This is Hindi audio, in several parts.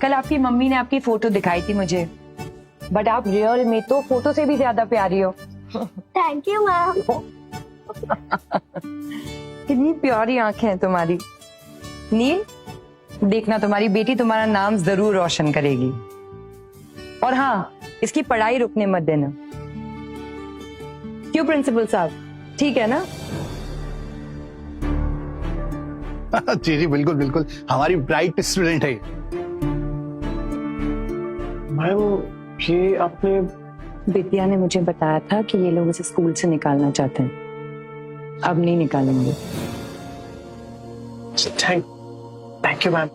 कल आपकी मम्मी ने आपकी फोटो दिखाई थी मुझे, बट आप रियल में तो फोटो से भी ज्यादा प्यारी हो। Thank you ma'am. कितनी प्यारी आंखें हैं तुम्हारी। नील, देखना तुम्हारी बेटी तुम्हारा नाम जरूर रोशन करेगी। और हाँ, इसकी पढ़ाई रुकने मत देना। क्यों प्रिंसिपल साहब, ठीक है ना? जी जी बिल्कुल बिल्कुल, हमारी ब्राइट स्टूडेंट है। मैम ये आपने, विद्या ने मुझे बताया था कि ये लोग इसे स्कूल से निकालना चाहते हैं। अब नहीं निकालेंगे। Thank you ma'am.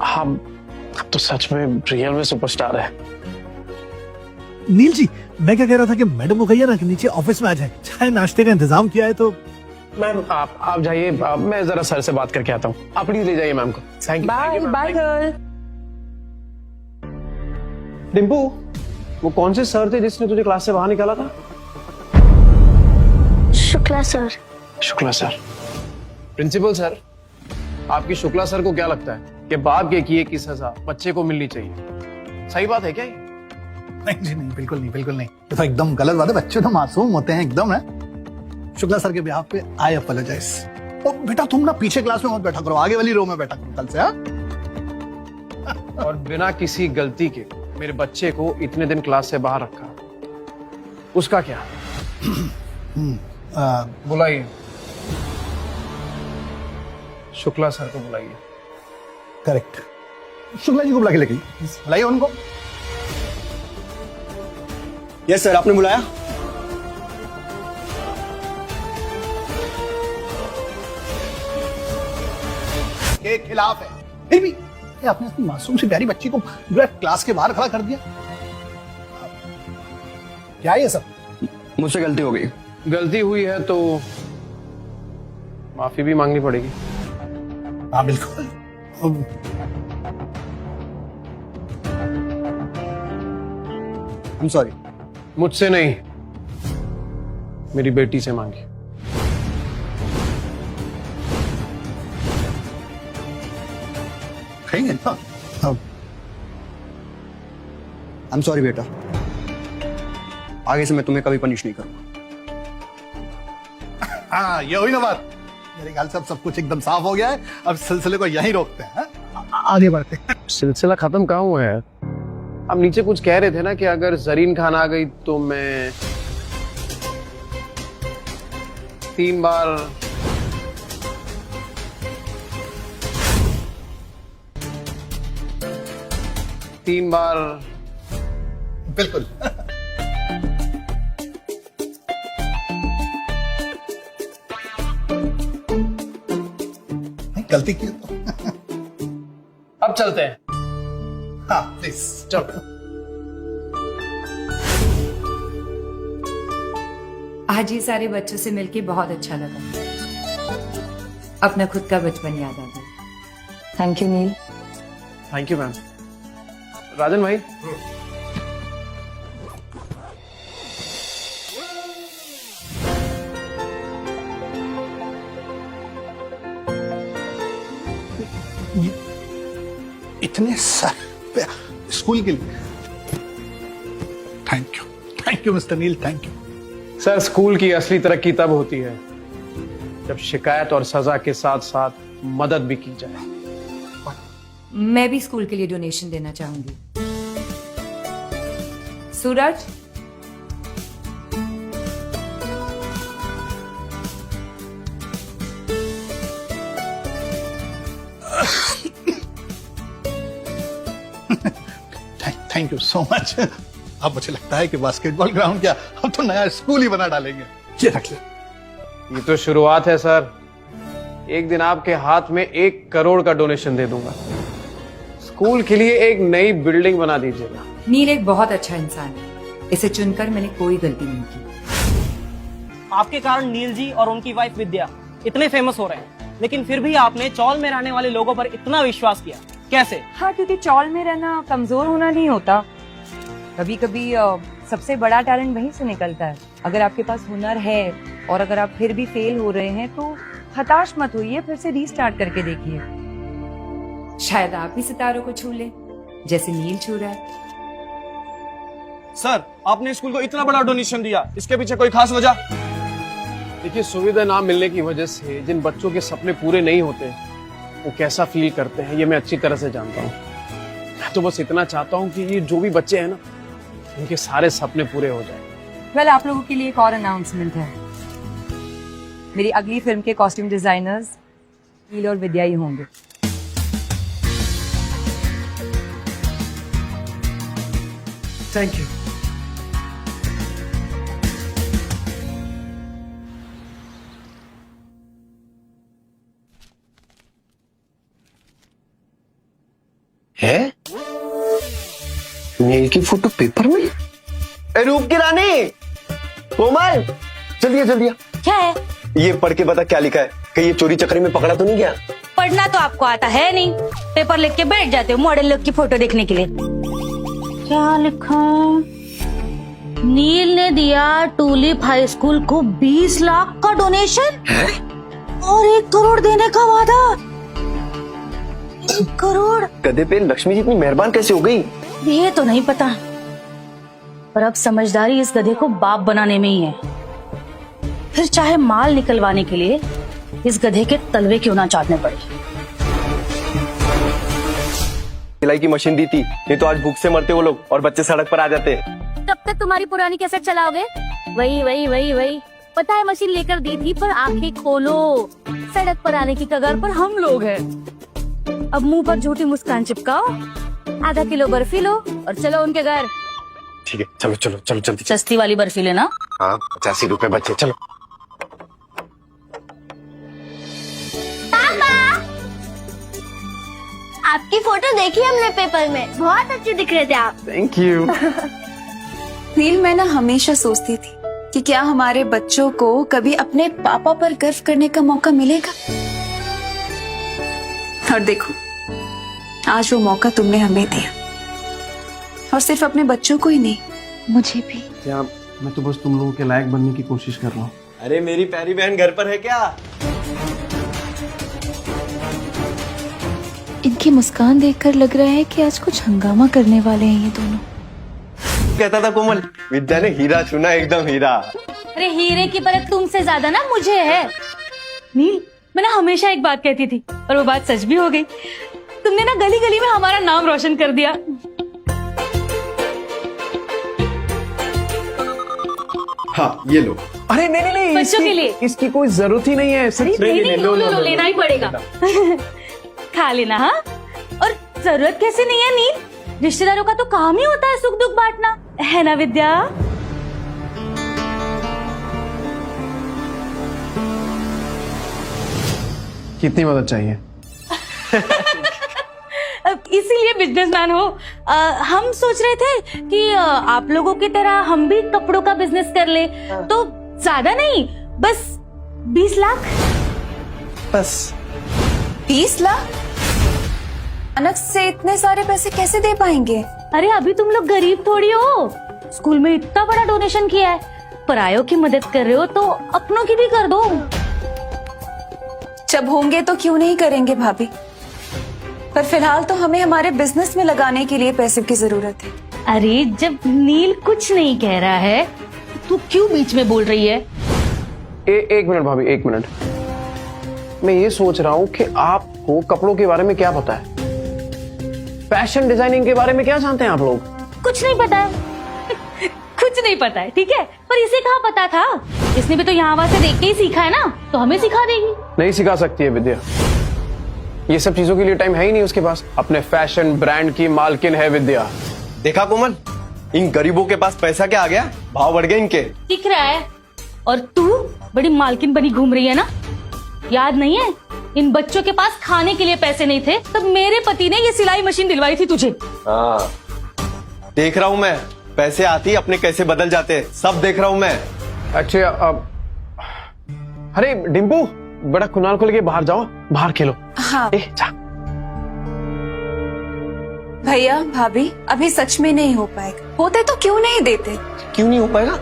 हम अब तो सच में रियल में सुपरस्टार है। नील जी, मैं क्या कह रहा था कि मैडम को कहिए ना कि नीचे ऑफिस में आ जाए, चाय नाश्ते का इंतजाम किया है तो। मैम आप जाइए, मैं जरा सर से बात करके आता हूँ। आप प्लीज ले जाइए मैम को। Thank you. Bye bye girl. Dimpu, वो कौन से सर थे जिसने तुझे क्लास से बाहर निकाला था? Shukla sir. Shukla sir. Principal sir, आपकी शुक्ला सर को क्या लगता है कि बाप के किए की सजा बच्चे को मिलनी चाहिए? सही बात है क्या ये? नहीं जी नहीं, बिल्कुल नहीं, बिल्कुल नहीं, ये तो एकदम गलत बात है। बच्चे तो मासूम होते हैं एकदम है। शुक्ला सर के बिहाफ पे आई अपोलोजाइज। तो बेटा तुम ना पीछे क्लास में मत बैठा करो, आगे वाली रो में बैठा करो कल से। और बिना किसी गलती के मेरे बच्चे को इतने दिन क्लास से बाहर रखा, उसका क्या? बुलाइए, शुक्ला सर को बुलाइए। करेक्ट, शुक्ला जी को बुला के लेके बुलाइए उनको। यस सर, आपने बुलाया? के खिलाफ है, फिर भी ये आपने अपनी मासूम सी प्यारी बच्ची को जो है क्लास के बाहर खड़ा कर दिया। क्या ये सब? मुझसे गलती हो गई। गलती हुई है तो माफी भी मांगनी पड़ेगी। हाँ बिल्कुल। I am sorry. मुझसे नहीं, मेरी बेटी से मांगी। कहेंगे ना। आई एम सॉरी बेटा, आगे से मैं तुम्हें कभी पनिश नहीं करूंगा। हाँ ये हुई ना बात। मेरे ख्याल से अब सब कुछ एकदम साफ हो गया है। अब सिलसिले को यहीं रोकते हैं, आगे बढ़ते हैं। सिलसिला खत्म कहाँ हुआ है? आप नीचे कुछ कह रहे थे ना कि अगर जरीन खान आ गई तो मैं 3 बार बिल्कुल। नहीं, गलती की तो। अब चलते हैं। हाँ प्लीज चलो। आज ये सारे बच्चों से मिलके बहुत अच्छा लगा। अपना खुद का बचपन याद आ गया। Thank you Neel. Thank you ma'am. Rajan भाई, इतने सारे स्कूल के लिए thank you mister Neel, thank you. Sir school की असली तरक्की तब होती है जब शिकायत और सजा के साथ साथ मदद भी की जाए। मैं भी स्कूल के लिए डोनेशन देना चाहूंगी। सूरज, थैंक यू सो मच। अब मुझे लगता है कि बास्केटबॉल ग्राउंड क्या, हम तो नया स्कूल ही बना डालेंगे। ये रख ले। ये तो शुरुआत है सर। एक दिन आपके हाथ में 1 करोड़ का डोनेशन दे दूंगा। स्कूल के लिए एक नई बिल्डिंग बना दीजिएगा। नील एक बहुत अच्छा इंसान है, इसे चुनकर मैंने कोई गलती नहीं की। आपके कारण नील जी और उनकी वाइफ विद्या इतने फेमस हो रहे हैं, लेकिन फिर भी आपने चौल में रहने वाले लोगों पर इतना विश्वास किया, कैसे? हाँ, क्योंकि चौल में रहना कमजोर होना नहीं होता। कभी कभी सबसे बड़ा टैलेंट वहीं से निकलता है। अगर आपके पास हुनर है और अगर आप फिर भी फेल हो रहे हैं तो हताश मत होइए, फिर से रीस्टार्ट करके देखिए। शायद आप भी सितारों को छू ले। जैसे नील छू रहा है। सर, आपने स्कूल को इतना बड़ा डोनेशन दिया, इसके पीछे कोई खास वजह? देखिए, सुविधा ना मिलने की वजह से जिन बच्चों के सपने पूरे नहीं होते वो कैसा फील करते हैं ये मैं अच्छी तरह से जानता हूँ। मैं तो बस इतना चाहता हूँ कि ये जो भी बच्चे हैं ना, उनके सारे सपने पूरे हो जाए। वेल, आप लोगों के लिए एक और अनाउंसमेंट है। मेरी अगली फिल्म के कॉस्ट्यूम डिजाइनर्स नील और विद्या ही होंगे। Thank you. है नील की फोटो पेपर में? ए रूप की रानी, कोमल, जल्दी जल्दी। क्या है? ये पढ़ के बता क्या लिखा है, कहीं ये चोरी चक्री में पकड़ा तो नहीं गया? पढ़ना तो आपको आता है नहीं, पेपर लिख के बैठ जाते हो मॉडल लोग की फोटो देखने के लिए। क्या लिखा? नील ने दिया टूलिप हाई स्कूल को 20 लाख का डोनेशन और 1 करोड़ देने का वादा। 1 करोड़? गधे पे लक्ष्मी जी इतनी मेहरबान कैसे हो गई? ये तो नहीं पता, पर अब समझदारी इस गधे को बाप बनाने में ही है। फिर चाहे माल निकलवाने के लिए इस गधे के तलवे क्यों ना चाटने पड़े। सिलाई की मशीन दी थी, नहीं तो आज भूख से मरते वो लोग और बच्चे सड़क पर आ जाते। कब तक तुम्हारी पुरानी कैसेट चलाओगे? वही वही वही वही। पता है मशीन लेकर दी थी, पर आंखें खोलो, सड़क पर आने की कगार पर हम लोग हैं। अब मुंह पर झूठी मुस्कान चिपकाओ, आधा किलो बर्फी लो और चलो उनके घर। ठीक है, चलो चलो चलो जल्दी। सस्ती वाली बर्फी लेना। हाँ, 85 रुपए बच्चे, चलो। आपकी फोटो देखी हमने पेपर में, बहुत अच्छे दिख रहे थे आप। Thank you. नील, मैं ना हमेशा सोचती थी कि क्या हमारे बच्चों को कभी अपने पापा पर गर्व करने का मौका मिलेगा, और देखो आज वो मौका तुमने हमें दिया, और सिर्फ अपने बच्चों को ही नहीं, मुझे भी। क्या मैं तो बस तुम लोगों के लायक बनने की कोशिश कर रहा हूँ। अरे मेरी प्यारी बहन घर पर है क्या? इनकी मुस्कान देखकर लग रहा है कि आज कुछ हंगामा करने वाले हैं ये दोनों। कहता था कोमल, विद्या ने हीरा चुना, एकदम हीरा। अरे हीरे की परख तुमसे ज्यादा ना मुझे है। नील, मैं ना हमेशा एक बात कहती थी और वो बात सच भी हो गई। तुमने ना गली गली में हमारा नाम रोशन कर दिया। हाँ, ये लो। अरे नहीं नहीं नहीं, बच्चों के लिए इसकी कोई जरूरत ही नहीं है। नहीं नहीं, लो लो लो, लेना ही पड़ेगा। खा लेना। हाँ, और जरूरत कैसे नहीं है नील, रिश्तेदारों का तो काम ही होता है सुख दुख बांटना, है ना विद्या? कितनी मदद चाहिए? इसीलिए बिजनेसमैन हो। हम सोच रहे थे कि आप लोगों की तरह हम भी कपड़ों का बिजनेस कर ले, तो ज्यादा नहीं, बस 20 लाख। बस 20 लाख? अचानक से इतने सारे पैसे कैसे दे पाएंगे? अरे अभी तुम लोग गरीब थोड़ी हो, स्कूल में इतना बड़ा डोनेशन किया है, परायों की मदद कर रहे हो तो अपनों की भी कर दो। जब होंगे तो क्यों नहीं करेंगे भाभी, पर फिलहाल तो हमें हमारे बिजनेस में लगाने के लिए पैसे की जरूरत है। अरे जब नील कुछ नहीं कह रहा है तू क्यों बीच में बोल रही है? एक मिनट भाभी, 1 मिनट। मैं ये सोच रहा हूँ कि आपको कपड़ों के बारे में क्या पता है, फैशन डिजाइनिंग के बारे में क्या जानते हैं आप लोग? कुछ नहीं पता है। कुछ नहीं पता है, ठीक है, पर इसे कहाँ पता था? इसने भी तो यहाँ वहां से देख के ही सीखा है ना, तो हमें सिखा देगी। नहीं सिखा सकती है विद्या, ये सब चीजों के लिए टाइम है ही नहीं उसके पास। अपने फैशन ब्रांड की मालकिन है विद्या। देखा कोमल, इन गरीबों के पास पैसा क्या आ गया, भाव बढ़ गए इनके। दिख रहा है, और तू बड़ी मालकिन बनी घूम रही है ना। याद नहीं है, इन बच्चों के पास खाने के लिए पैसे नहीं थे, तब मेरे पति ने ये सिलाई मशीन दिलवाई थी तुझे। हाँ, देख रहा हूँ मैं, पैसे आती अपने कैसे बदल जाते, सब देख रहा हूँ मैं। अच्छा अरे डिम्पू, बड़ा कुनाल को लेके बाहर जाओ, बाहर खेलो। हाँ जा। भैया भाभी, अभी सच में नहीं हो पाएगा, होते तो क्यों नहीं देते? क्यों नहीं हो पाएगा?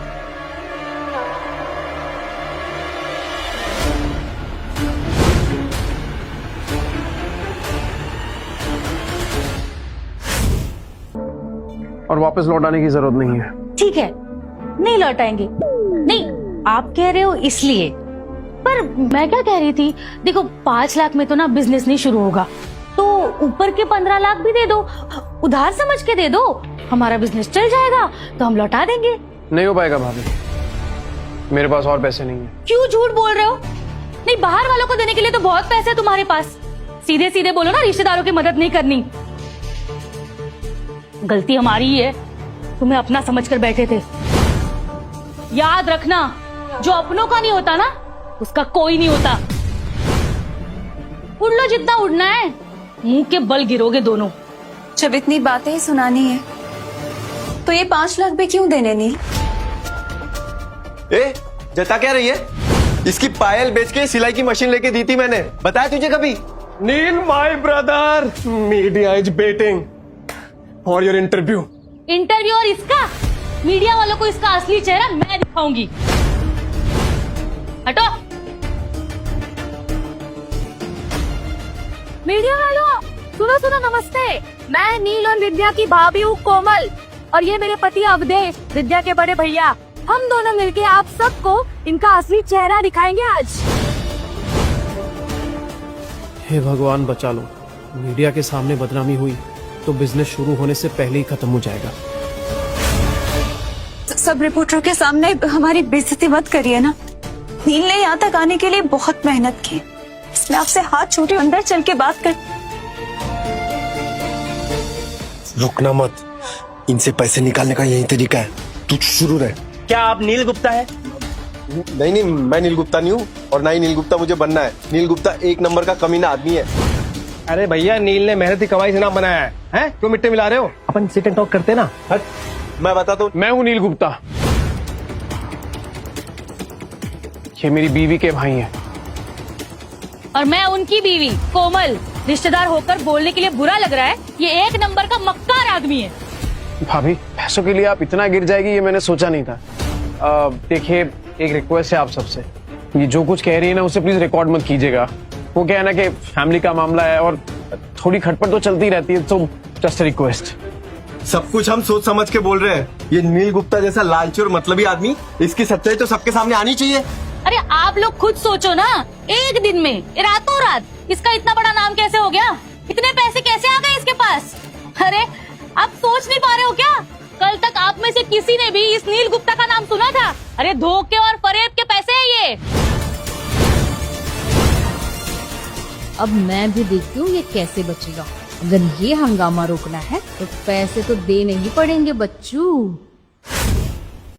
और वापस लौटाने की जरूरत नहीं है। ठीक है, नहीं लौटाएंगे। नहीं, आप कह रहे हो इसलिए, पर मैं क्या कह रही थी, देखो 5 लाख में तो ना बिजनेस नहीं शुरू होगा, तो ऊपर के 15 लाख भी दे दो, उधार समझ के दे दो, हमारा बिजनेस चल जाएगा तो हम लौटा देंगे। नहीं हो पाएगा भाभी, मेरे पास और पैसे नहीं है। क्यों झूठ बोल रहे हो? नहीं, बाहर वालों को देने के लिए तो बहुत पैसे है तुम्हारे पास। सीधे सीधे बोलो ना, रिश्तेदारों की मदद नहीं करनी। गलती हमारी ही है, तुम्हें अपना समझकर बैठे थे। याद रखना, जो अपनों का नहीं होता ना, उसका कोई नहीं होता। उड़ लो जितना उड़ना है, मुंह के बल गिरोगे दोनों। जब इतनी बातें ही सुनानी है तो ये 5 लाख भी क्यों देने नील? ए, जता क्या रही है? इसकी पायल बेच के सिलाई की मशीन लेके दी थी मैंने, बताया तुझे कभी? Neel my brother, media is waiting for your interview. Interview और इसका? मीडिया वालों को इसका असली चेहरा मैं दिखाऊंगी। हटो। मीडिया वालों, सुनो सुनो, नमस्ते। मैं नील और विद्या की भाभी हूँ कोमल, और ये मेरे पति अवधेश, विद्या के बड़े भैया। हम दोनों मिलके आप सबको इनका असली चेहरा दिखाएंगे आज। हे भगवान बचा लो, मीडिया के सामने बदनामी हुई तो बिजनेस शुरू होने से पहले ही खत्म हो जाएगा। सब रिपोर्टरों के सामने हमारी बेइज्जती मत करिए ना। नील ने यहाँ तक आने के लिए बहुत मेहनत की, इसमें आपसे हाथ छोटे अंदर चल के बात कर। रुकना मत, इनसे पैसे निकालने का यही तरीका है, तू शुरू रहे। क्या आप नील गुप्ता है? नहीं, मैं नील गुप्ता नहीं हूँ, और ना ही नील गुप्ता मुझे बनना है। नील गुप्ता 1 नंबर का कमीना आदमी है। अरे भैया, नील ने मेहनती कमाई से नाम बनाया है, हैं? क्यों मिट्टी मिला रहे हो? अपन सिट एंड टॉक करते ना। हट, मैं बताता हूँ। मैं हूँ नील गुप्ता, ये मेरी बीवी के भाई हैं। और मैं उनकी बीवी कोमल। रिश्तेदार होकर बोलने के लिए बुरा लग रहा है, ये 1 नंबर का मक्कार आदमी है। भाभी, पैसों के लिए आप इतना गिर जाएगी ये मैंने सोचा नहीं था। देखिए, एक रिक्वेस्ट है आप सबसे, ये जो कुछ कह रही है ना उसे प्लीज रिकॉर्ड मत कीजिएगा। वो क्या है ना कि फैमिली का मामला है और थोड़ी खटपट तो चलती रहती है, तो जस्ट रिक्वेस्ट। सब कुछ हम सोच समझ के बोल रहे हैं। ये नील गुप्ता जैसा लालची और मतलबी आदमी, इसकी सच्चाई तो सबके सामने आनी चाहिए। अरे आप लोग खुद सोचो ना, एक दिन में, रातों रात इसका इतना बड़ा नाम कैसे हो गया? इतने पैसे कैसे आ गए इसके पास? अरे आप सोच नहीं पा रहे हो क्या? कल तक आप में से किसी ने भी इस नील गुप्ता का नाम सुना था? अरे धोखे और फरेब के पैसे हैं ये। अब मैं भी देखती हूँ ये कैसे बचेगा। अगर ये हंगामा रोकना है तो पैसे तो देने ही पड़ेंगे बच्चू।